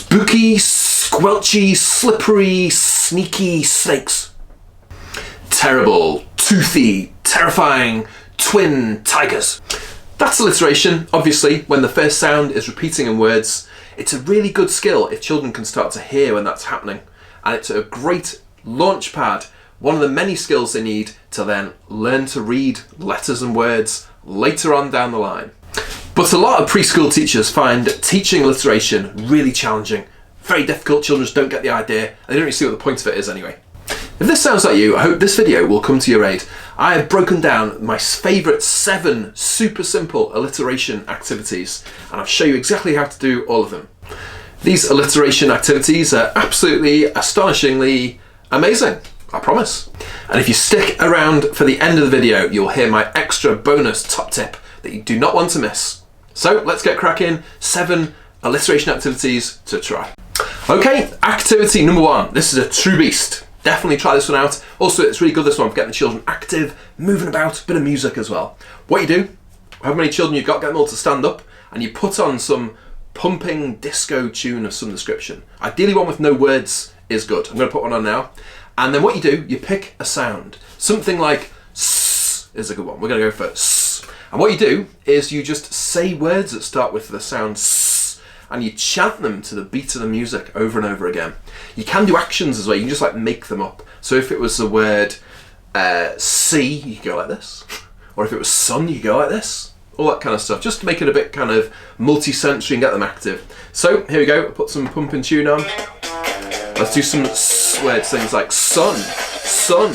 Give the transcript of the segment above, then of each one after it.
spooky, squelchy, slippery, sneaky snakes. Terrible, toothy, terrifying, twin tigers. That's alliteration. Obviously, when the first sound is repeating in words, it's a really good skill if children can start to hear when that's happening. And it's a great launch pad, one of the many skills they need to then learn to read letters and words later on down the line. But a lot of preschool teachers find teaching alliteration really challenging. Very difficult, children just don't get the idea, and they don't really see what the point of it is anyway. If this sounds like you, I hope this video will come to your aid. I have broken down my favourite 7 super simple alliteration activities, and I'll show you exactly how to do all of them. These alliteration activities are absolutely astonishingly amazing, I promise. And if you stick around for the end of the video, you'll hear my extra bonus top tip that you do not want to miss. So let's get cracking. 7 alliteration activities to try. Okay, activity number 1. This is a true beast. Definitely try this one out. Also, it's really good, this one, for getting the children active, moving about, bit of music as well. What you do, however many children you've got, get them all to stand up, and you put on some pumping disco tune of some description. Ideally one with no words is good. I'm going to put one on now. And then what you do, you pick a sound. Something like S is a good one. We're going to go for S. And what you do is you just say words that start with the sound S, and you chant them to the beat of the music over and over again. You can do actions as well. You can just like make them up. So if it was the word see, you could go like this. Or if it was sun, you could go like this. All that kind of stuff. Just to make it a bit kind of multi-sensory and get them active. So here we go. I'll put some pumping tune on. Let's do some words, things like sun, sun,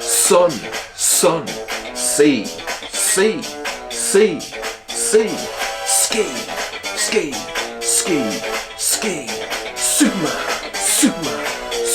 sun, sun, see, see, see, see, ski, ski, ski, ski, Superman, Superman.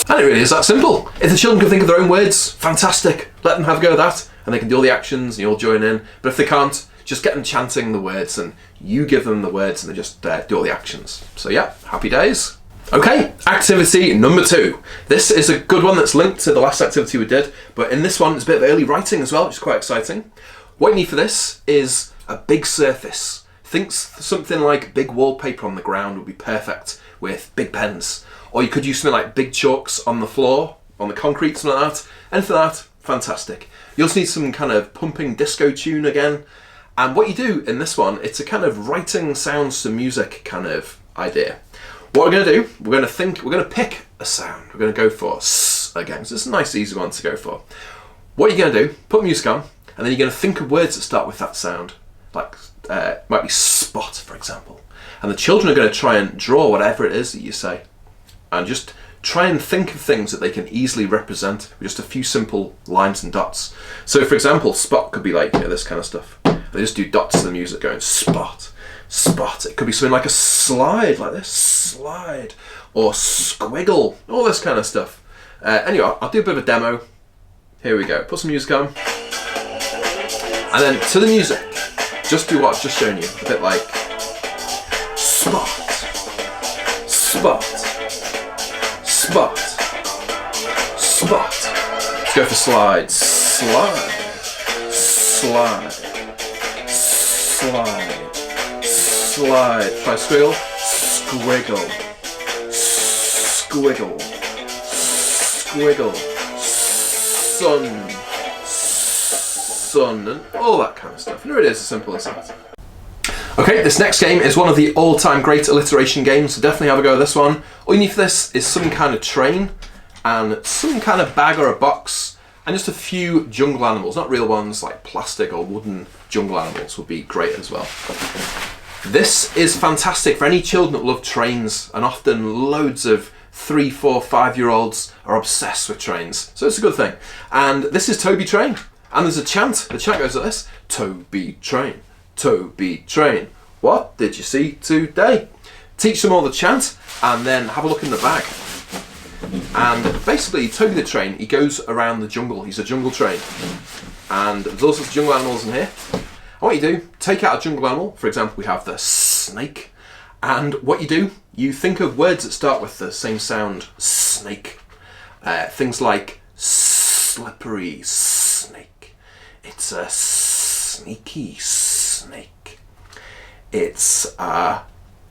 And it really is that simple. If the children can think of their own words, fantastic. Let them have a go at that, and they can do all the actions, and you all join in. But if they can't, just get them chanting the words, and you give them the words, and they just do all the actions. So yeah, happy days. Okay, activity number 2. This is a good one that's linked to the last activity we did, but in this one, it's a bit of early writing as well, which is quite exciting. What you need for this is a big surface. Think something like big wallpaper on the ground would be perfect with big pens. Or you could use something like big chalks on the floor, on the concrete, something like that. Anything like that, fantastic. You also need some kind of pumping disco tune again. And what you do in this one, it's a kind of writing sounds to music kind of idea. What we're going to do, we're going to pick a sound. We're going to go for S again. So it's a nice easy one to go for. What you're going to do, put music on, and then you're going to think of words that start with that sound. Like, might be spot, for example. And the children are going to try and draw whatever it is that you say. And just try and think of things that they can easily represent with just a few simple lines and dots. So for example, spot could be like, this kind of stuff. They just do dots to the music going spot. Spot. It could be something like a slide, like this, slide, or squiggle, all this kind of stuff. Anyway, I'll do a bit of a demo. Here we go. Put some music on, and then to the music, just do what I've just shown you. A bit like spot, spot, spot, spot. Let's go for slide, slide, slide, slide. Slide, try squiggle, squiggle, squiggle, squiggle, sun, sun, and all that kind of stuff. And it is as simple as that. Okay, this next game is one of the all-time great alliteration games, so definitely have a go at this one. All you need for this is some kind of train, and some kind of bag or a box, and just a few jungle animals, not real ones, like plastic or wooden jungle animals would be great as well. This is fantastic for any children that love trains, and often loads of 3, 4, 5-year-olds are obsessed with trains. So it's a good thing. And this is Toby Train. And there's a chant. The chant goes like this. Toby Train, Toby Train. What did you see today? Teach them all the chant and then have a look in the bag. And basically, Toby the Train, he goes around the jungle. He's a jungle train. And there's all sorts of jungle animals in here. And what you do, take out a jungle animal. For example, we have the snake. And what you do, you think of words that start with the same sound, snake. Things like slippery snake. It's a sneaky snake. It's a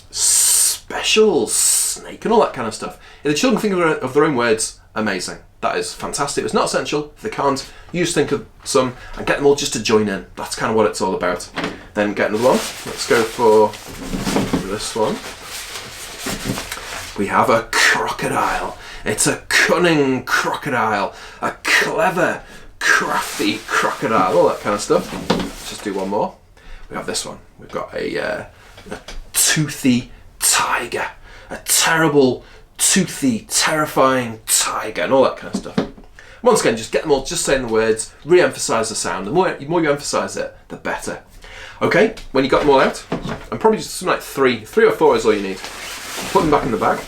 special snake. snake, and all that kind of stuff. If the children think of their own words, amazing. That is fantastic. It's not essential. If they can't, you just think of some and get them all just to join in. That's kind of what it's all about. Then get another one. Let's go for this one. We have a crocodile. It's a cunning crocodile, a clever, crafty crocodile, all that kind of stuff. Let's just do one more. We have this one. We've got a toothy tiger, a terrible, toothy, terrifying tiger, and all that kind of stuff. Once again, just get them all, just saying the words, re-emphasise the sound. The more you emphasise it, the better. Okay, when you got them all out, and probably just something like three or four is all you need. Put them back in the bag.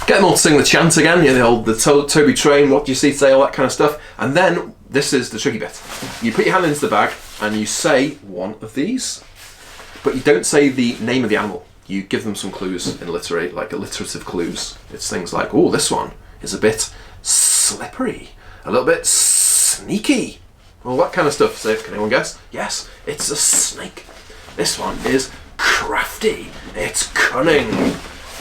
Get them all to sing the chant again, the Toby train, what do you see today, all that kind of stuff. And then, this is the tricky bit. You put your hand into the bag and you say one of these, but you don't say the name of the animal. You give them some clues, alliterative clues. It's things like, oh, this one is a bit slippery, a little bit sneaky, all that kind of stuff. So, can anyone guess? Yes, it's a snake. This one is crafty, it's cunning.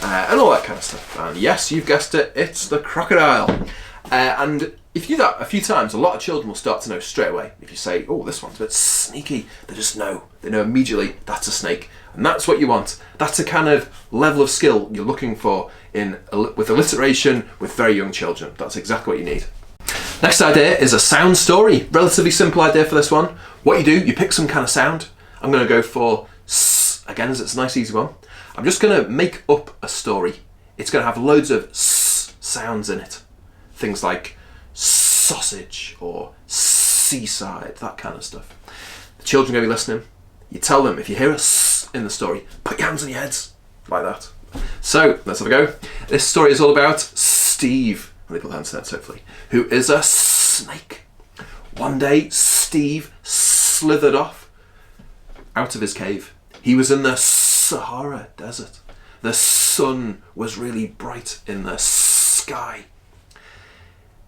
And all that kind of stuff. And yes, you've guessed it, it's the crocodile. And if you do that a few times, a lot of children will start to know straight away. If you say, oh, this one's a bit sneaky, they just know. They know immediately that's a snake. And that's what you want. That's a kind of level of skill you're looking for with alliteration with very young children. That's exactly what you need. Next idea is a sound story. Relatively simple idea for this one. What you do, you pick some kind of sound. I'm going to go for S, again, as it's a nice easy one. I'm just going to make up a story. It's going to have loads of S sounds in it. Things like sausage or seaside, that kind of stuff. The children are going to be listening. You tell them, if you hear a S in the story, put your hands on your heads, like that. So, let's have a go. This story is all about Steve, and they put their hands on their heads hopefully, who is a snake. One day, Steve slithered off out of his cave. He was in the Sahara Desert. The sun was really bright in the sky.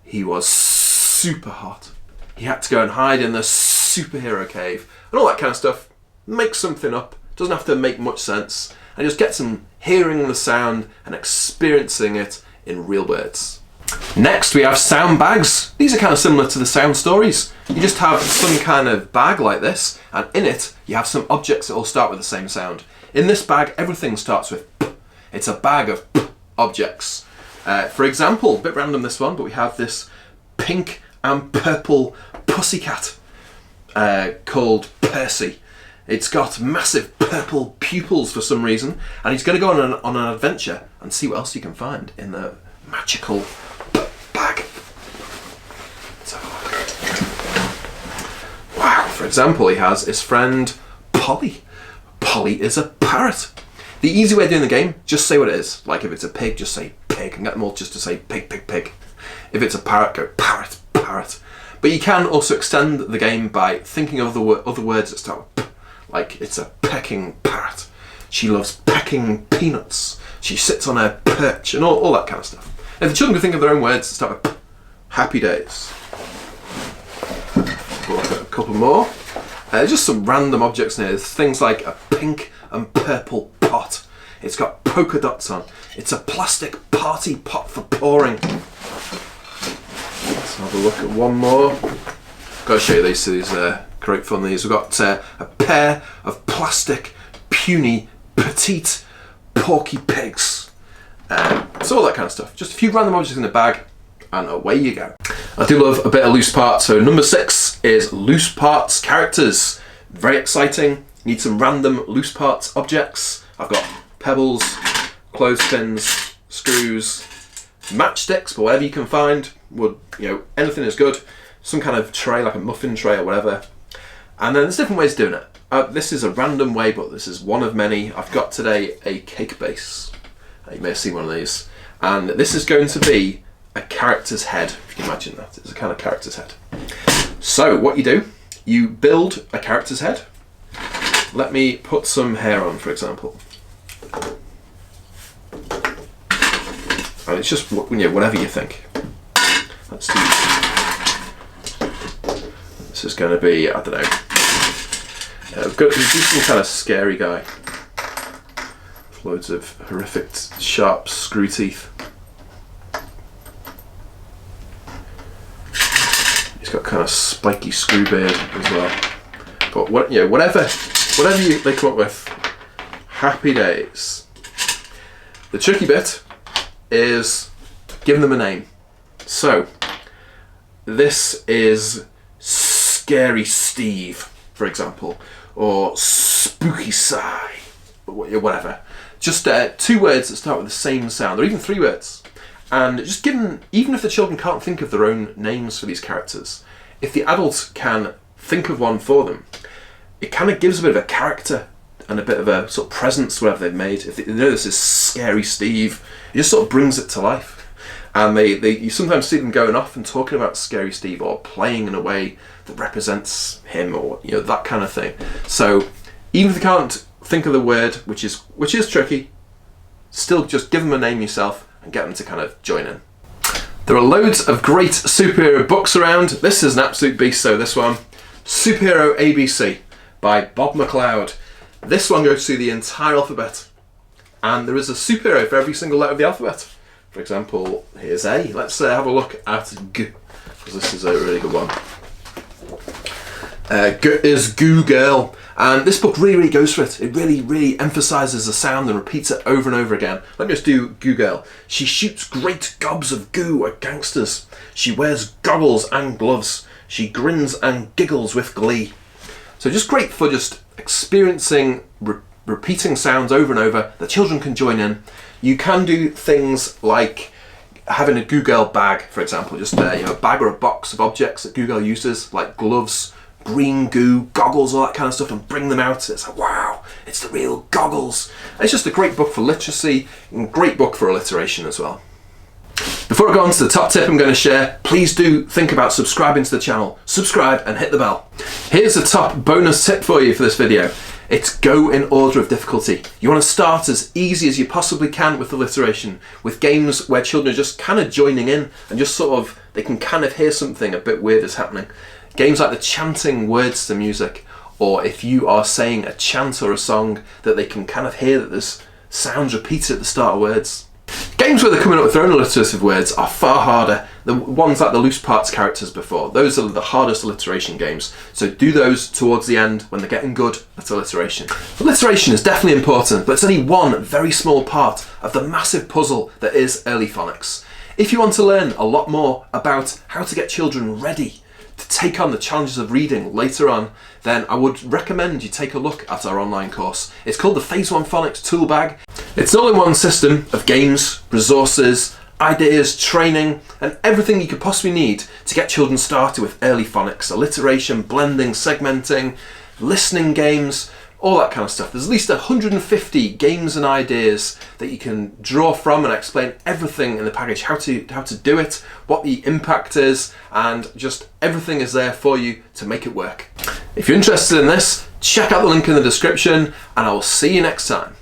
He was super hot. He had to go and hide in the superhero cave and all that kind of stuff. Make something up. Doesn't have to make much sense. And just get some hearing the sound and experiencing it in real words. Next we have sound bags. These are kind of similar to the sound stories. You just have some kind of bag like this, and in it you have some objects that all start with the same sound. In this bag, everything starts with P. It's a bag of P objects. For example, a bit random this one, but we have this pink and purple pussycat called Percy. It's got massive purple pupils for some reason, and he's going to go on an adventure and see what else he can find in the magical bag. Wow, for example, he has his friend Polly. Polly is a parrot. The easy way of doing the game, just say what it is. Like if it's a pig, just say pig, and get them all just to say pig, pig, pig. If it's a parrot, go parrot, parrot. But you can also extend the game by thinking of other words that start with P. Like it's a pecking parrot. She loves pecking peanuts. She sits on her perch, and all that kind of stuff. If the children can think of their own words that start with P, happy days. We'll look at a couple more. Just some random objects in here. There's things like a pink and purple pot. It's got polka dots on. It's a plastic party pot for pouring. Let's have a look at one more. Got to show you these. These are great fun. These. We've got a pair of plastic, puny, petite, porky pigs. So all that kind of stuff. Just a few random objects in the bag, and away you go. I do love a bit of loose parts. So number 6 is loose parts characters. Very exciting. Need some random loose parts objects. I've got pebbles, clothespins, screws, matchsticks, but whatever you can find. Anything is good. Some kind of tray, like a muffin tray or whatever. And then there's different ways of doing it. This is a random way, but this is one of many. I've got today a cake base. You may have seen one of these. And this is going to be a character's head, if you can imagine that. It's a kind of character's head. So what you do, you build a character's head. Let me put some hair on, for example. And it's just whatever you think. Let's do this is going to be, I don't know. We've got to do some kind of scary guy. loads of horrific sharp screw teeth. He's got kind of spiky screw beard as well. But whatever they come up with, happy days. The tricky bit is giving them a name. So this is Scary Steve, for example, or Spooky Sigh, whatever. Just 2 words that start with the same sound, or even 3 words. And just given, even if the children can't think of their own names for these characters, if the adult can think of one for them, it kind of gives a bit of a character and a bit of a sort of presence to whatever they've made. If they know this is Scary Steve, it just sort of brings it to life. And you sometimes see them going off and talking about Scary Steve, or playing in a way that represents him, or that kind of thing. So even if they can't think of the word, which is tricky, still just give them a name yourself and get them to kind of join in. There are loads of great superhero books around. This is an absolute beast, so this one, Superhero ABC by Bob McLeod. This one goes through the entire alphabet, and there is a superhero for every single letter of the alphabet. For example, here's A. Let's have a look at G, because this is a really good one. G is Goo Girl, and this book really goes for it. It really emphasises the sound and repeats it over and over again. Let me just do Goo Girl. She shoots great gobs of goo at gangsters. She wears goggles and gloves. She grins and giggles with glee. So just great for just experiencing repeating sounds over and over that children can join in. You can do things like having a Goo Girl bag, for example, just a bag or a box of objects that Goo Girl uses, like gloves, green goo, goggles, all that kind of stuff, and bring them out. It's like, wow, it's the real goggles. And it's just a great book for literacy and great book for alliteration as well. Before I go on to the top tip I'm going to share, please do think about subscribing to the channel. Subscribe and hit the bell. Here's a top bonus tip for you for this video. It's go in order of difficulty. You want to start as easy as you possibly can with alliteration, with games where children are just kind of joining in and just sort of, they can kind of hear something a bit weird is happening. Games like the chanting words to music, or if you are saying a chant or a song that they can kind of hear that there's sounds repeated at the start of words. Games where they're coming up with their own alliterative words are far harder. The ones like the loose parts characters before, those are the hardest alliteration games. So do those towards the end when they're getting good at alliteration. Alliteration is definitely important, but it's only one very small part of the massive puzzle that is early phonics. If you want to learn a lot more about how to get children ready to take on the challenges of reading later on, then I would recommend you take a look at our online course. It's called the Phase 1 Phonics Tool Bag. It's an all-in-one system of games, resources, ideas, training, and everything you could possibly need to get children started with early phonics, alliteration, blending, segmenting, listening games, all that kind of stuff. There's at least 150 games and ideas that you can draw from and explain everything in the package, how to do it, what the impact is, and just everything is there for you to make it work. If you're interested in this, check out the link in the description, and I will see you next time.